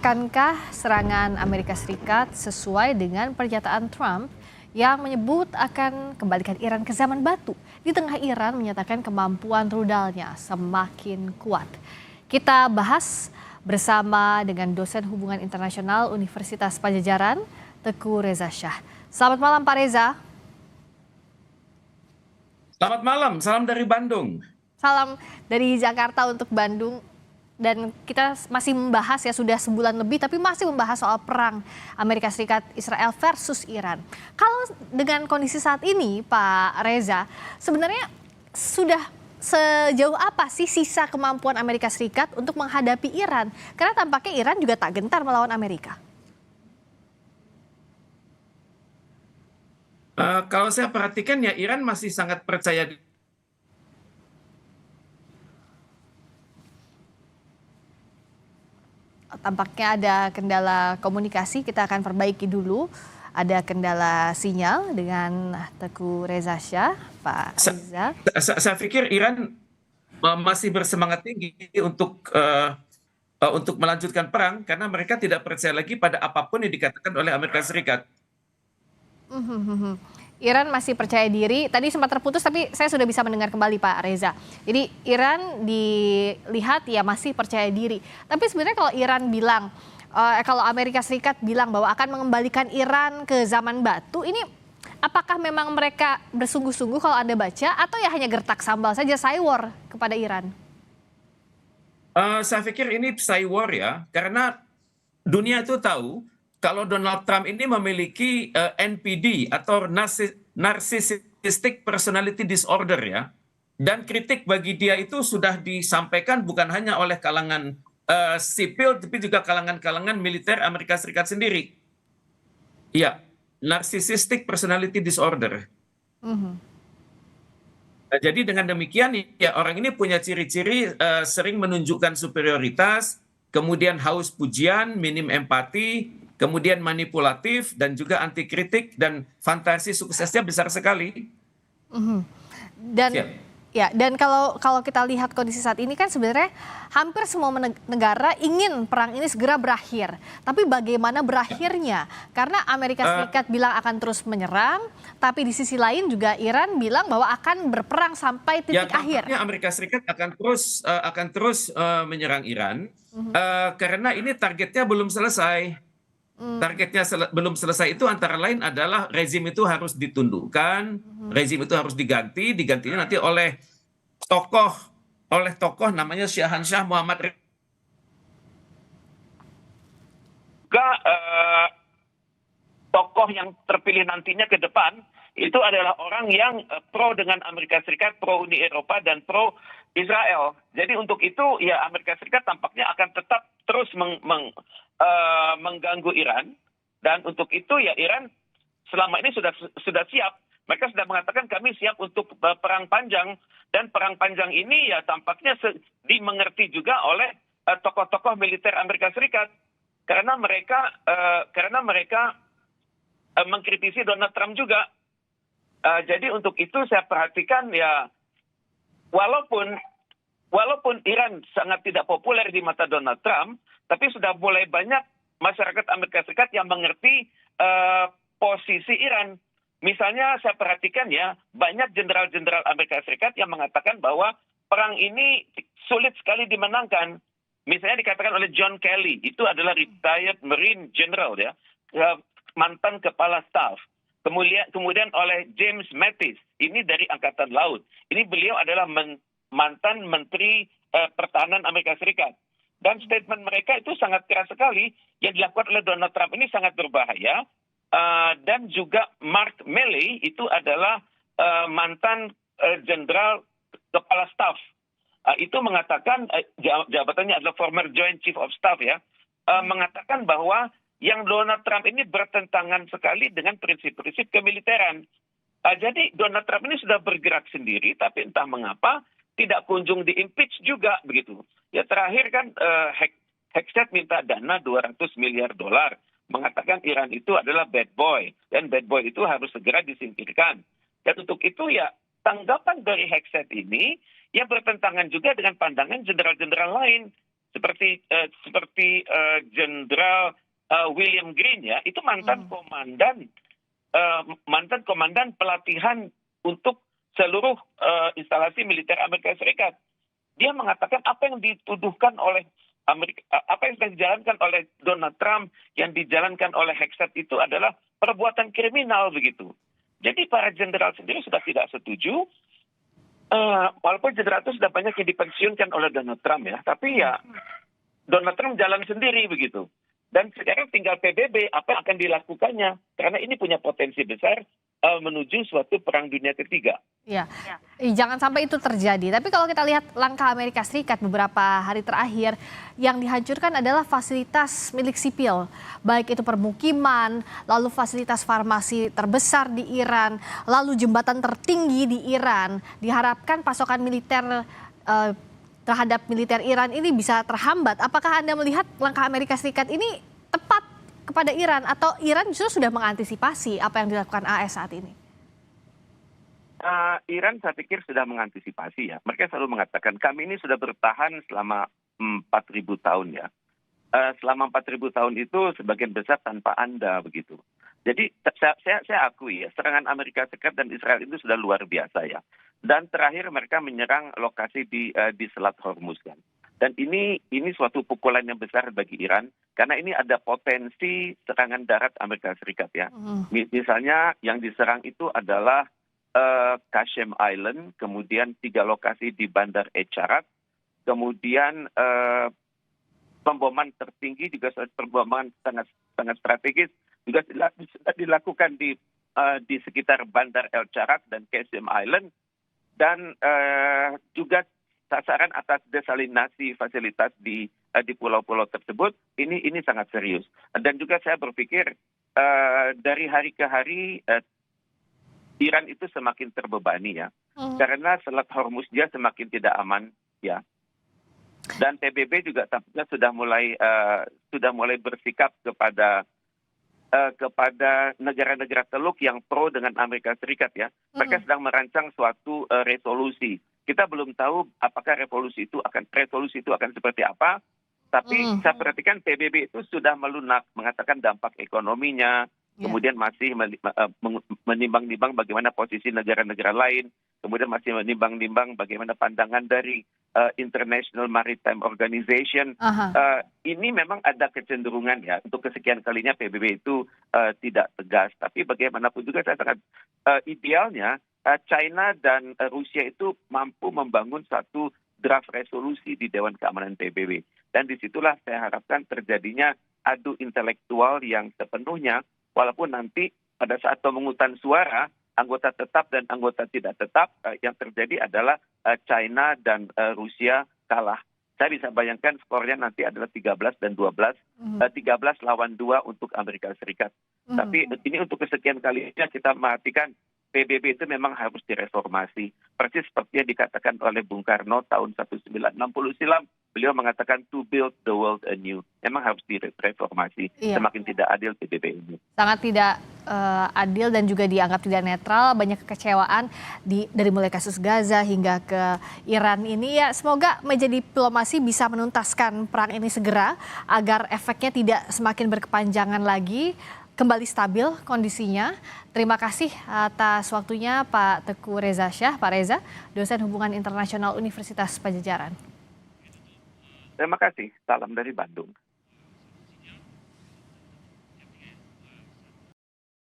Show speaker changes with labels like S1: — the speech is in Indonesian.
S1: Akankah serangan Amerika Serikat sesuai dengan pernyataan Trump yang menyebut akan kembalikan Iran ke zaman batu di tengah Iran menyatakan kemampuan rudalnya semakin kuat? Kita bahas bersama dengan dosen hubungan internasional Universitas Padjadjaran, Teguh Reza Shah. Selamat malam Pak Reza.
S2: Selamat malam, salam dari Bandung.
S1: Salam dari Jakarta untuk Bandung. Dan kita masih membahas ya, sudah sebulan lebih tapi masih membahas soal perang Amerika Serikat Israel versus Iran. Kalau dengan kondisi saat ini Pak Reza, sebenarnya sudah sejauh apa sih sisa kemampuan Amerika Serikat untuk menghadapi Iran? Karena tampaknya Iran juga tak gentar melawan Amerika.
S2: Kalau saya perhatikan ya Iran masih sangat percaya.
S1: Tampaknya ada kendala komunikasi, kita akan perbaiki dulu. Ada kendala sinyal dengan Teguh Reza Shah, Pak Reza.
S2: Saya pikir Iran masih bersemangat tinggi untuk melanjutkan perang karena mereka tidak percaya lagi pada apapun yang dikatakan oleh Amerika Serikat.
S1: Iran masih percaya diri. Tadi sempat terputus tapi saya sudah bisa mendengar kembali Pak Reza. Jadi Iran dilihat ya masih percaya diri. Tapi sebenarnya kalau Iran bilang, kalau Amerika Serikat bilang bahwa akan mengembalikan Iran ke zaman batu, ini apakah memang mereka bersungguh-sungguh kalau Anda baca atau ya hanya gertak sambal saja cywar kepada Iran?
S2: Saya pikir ini cywar ya, karena dunia itu tahu kalau Donald Trump ini memiliki NPD atau Narcissistic Personality Disorder ya. Dan kritik bagi dia itu sudah disampaikan bukan hanya oleh kalangan sipil, tapi juga kalangan-kalangan militer Amerika Serikat sendiri. Ya, Narcissistic Personality Disorder. Jadi dengan demikian ya orang ini punya ciri-ciri sering menunjukkan superioritas, kemudian haus pujian, minim empati, kemudian manipulatif dan juga anti kritik dan fantasi suksesnya besar sekali.
S1: Dan
S2: Siap.
S1: ya, dan kalau kita lihat kondisi saat ini kan sebenarnya hampir semua negara ingin perang ini segera berakhir. Tapi bagaimana berakhirnya? Karena Amerika Serikat bilang akan terus menyerang, tapi di sisi lain juga Iran bilang bahwa akan berperang sampai titik akhir.
S2: Tampaknya Amerika Serikat akan terus menyerang Iran karena ini targetnya belum selesai. Targetnya belum selesai itu antara lain adalah rezim itu harus ditundukkan, rezim itu harus digantinya nanti oleh tokoh namanya Syahansyah Muhammad. Juga tokoh yang terpilih nantinya ke depan itu adalah orang yang pro dengan Amerika Serikat, pro Uni Eropa dan pro Israel. Jadi untuk itu ya Amerika Serikat tampaknya akan tetap terus mengganggu Iran, dan untuk itu ya Iran selama ini sudah siap. Mereka sudah mengatakan kami siap untuk perang panjang, dan perang panjang ini ya tampaknya dimengerti juga oleh tokoh-tokoh militer Amerika Serikat karena mereka mengkritisi Donald Trump juga. Jadi untuk itu saya perhatikan ya walaupun Iran sangat tidak populer di mata Donald Trump, tapi sudah mulai banyak masyarakat Amerika Serikat yang mengerti posisi Iran. Misalnya saya perhatikan ya, banyak jenderal-jenderal Amerika Serikat yang mengatakan bahwa perang ini sulit sekali dimenangkan. Misalnya dikatakan oleh John Kelly, itu adalah retired Marine General ya, mantan kepala staf. Kemudian oleh James Mattis, ini dari Angkatan Laut. Ini beliau adalah mantan Menteri Pertahanan Amerika Serikat. Dan statement mereka itu sangat keras sekali. Yang dilakukan oleh Donald Trump ini sangat berbahaya. Dan juga Mark Milley itu adalah mantan jenderal kepala staf. Itu mengatakan, jabatannya adalah former Joint Chief of Staff ya, mengatakan bahwa yang Donald Trump ini bertentangan sekali dengan prinsip-prinsip kemiliteran. Jadi Donald Trump ini sudah bergerak sendiri, tapi entah mengapa tidak kunjung di-impeach juga begitu. Ya terakhir kan Hegseth minta dana $200 miliar, mengatakan Iran itu adalah bad boy, dan bad boy itu harus segera disingkirkan. Dan untuk itu ya tanggapan dari Hegseth ini ya bertentangan juga dengan pandangan jenderal-jenderal lain. seperti Jenderal William Green ya, itu mantan komandan pelatihan untuk seluruh instalasi militer Amerika Serikat. Dia mengatakan apa yang dituduhkan oleh Amerika, apa yang sedang dijalankan oleh Donald Trump, yang dijalankan oleh Hexat itu adalah perbuatan kriminal begitu. Jadi para jenderal sendiri sudah tidak setuju, walaupun jenderal itu sudah banyak yang dipensiunkan oleh Donald Trump ya, tapi ya Donald Trump jalan sendiri begitu. Dan sekarang tinggal PBB apa yang akan dilakukannya, karena ini punya potensi besar menuju suatu perang dunia ketiga.
S1: Ya, jangan sampai itu terjadi. Tapi kalau kita lihat langkah Amerika Serikat beberapa hari terakhir, yang dihancurkan adalah fasilitas milik sipil, baik itu permukiman, lalu fasilitas farmasi terbesar di Iran, lalu jembatan tertinggi di Iran. Diharapkan pasokan militer terhadap militer Iran ini bisa terhambat. Apakah Anda melihat langkah Amerika Serikat ini tepat kepada Iran, atau Iran justru sudah mengantisipasi apa yang dilakukan AS saat ini?
S2: Iran saya pikir sudah mengantisipasi ya. Mereka selalu mengatakan kami ini sudah bertahan selama 4.000 tahun ya. Selama 4.000 tahun itu sebagian besar tanpa Anda begitu. Jadi saya akui ya, serangan Amerika Serikat dan Israel itu sudah luar biasa ya. Dan terakhir mereka menyerang lokasi di Selat Hormuz kan. Dan ini suatu pukulan yang besar bagi Iran, karena ini ada potensi serangan darat Amerika Serikat ya. Misalnya yang diserang itu adalah Qasem Island, kemudian 3 lokasi di Bandar Echaraq, kemudian pemboman tertinggi juga pemboman sangat strategis juga dilakukan di sekitar Bandar Echaraq dan Qasem Island, dan juga sasaran atas desalinasi fasilitas di pulau-pulau tersebut ini sangat serius. Dan juga saya berpikir dari hari ke hari Iran itu semakin terbebani ya, karena Selat Hormuz dia semakin tidak aman ya. Dan PBB juga tampaknya sudah mulai bersikap kepada negara-negara Teluk yang pro dengan Amerika Serikat ya. Mereka sedang merancang suatu resolusi. Kita belum tahu apakah resolusi itu akan seperti apa, tapi saya perhatikan PBB itu sudah melunak mengatakan dampak ekonominya, kemudian masih menimbang-nimbang bagaimana posisi negara-negara lain, kemudian masih menimbang-nimbang bagaimana pandangan dari International Maritime Organization. Ini memang ada kecenderungan ya, untuk kesekian kalinya PBB itu tidak tegas, tapi bagaimanapun juga saya sangat idealnya China dan Rusia itu mampu membangun satu draft resolusi di Dewan Keamanan PBB. Dan disitulah saya harapkan terjadinya adu intelektual yang sepenuhnya, walaupun nanti pada saat pemungutan suara, anggota tetap dan anggota tidak tetap, yang terjadi adalah China dan Rusia kalah. Saya bisa bayangkan skornya nanti adalah 13 dan 12, 13 lawan 2 untuk Amerika Serikat. Tapi ini untuk kesekian kalinya kita memperhatikan PBB itu memang harus direformasi. Persis seperti yang dikatakan oleh Bung Karno tahun 1960 silam. Beliau mengatakan to build the world anew. Memang harus direformasi. Semakin tidak adil PBB ini.
S1: Sangat tidak adil dan juga dianggap tidak netral. Banyak kekecewaan dari mulai kasus Gaza hingga ke Iran ini. Ya, semoga meja diplomasi bisa menuntaskan perang ini segera agar efeknya tidak semakin berkepanjangan lagi. Kembali stabil kondisinya. Terima kasih atas waktunya Pak Teguh Reza Shah, Pak Reza, dosen Hubungan Internasional Universitas Padjadjaran.
S2: Terima kasih. Salam dari Bandung.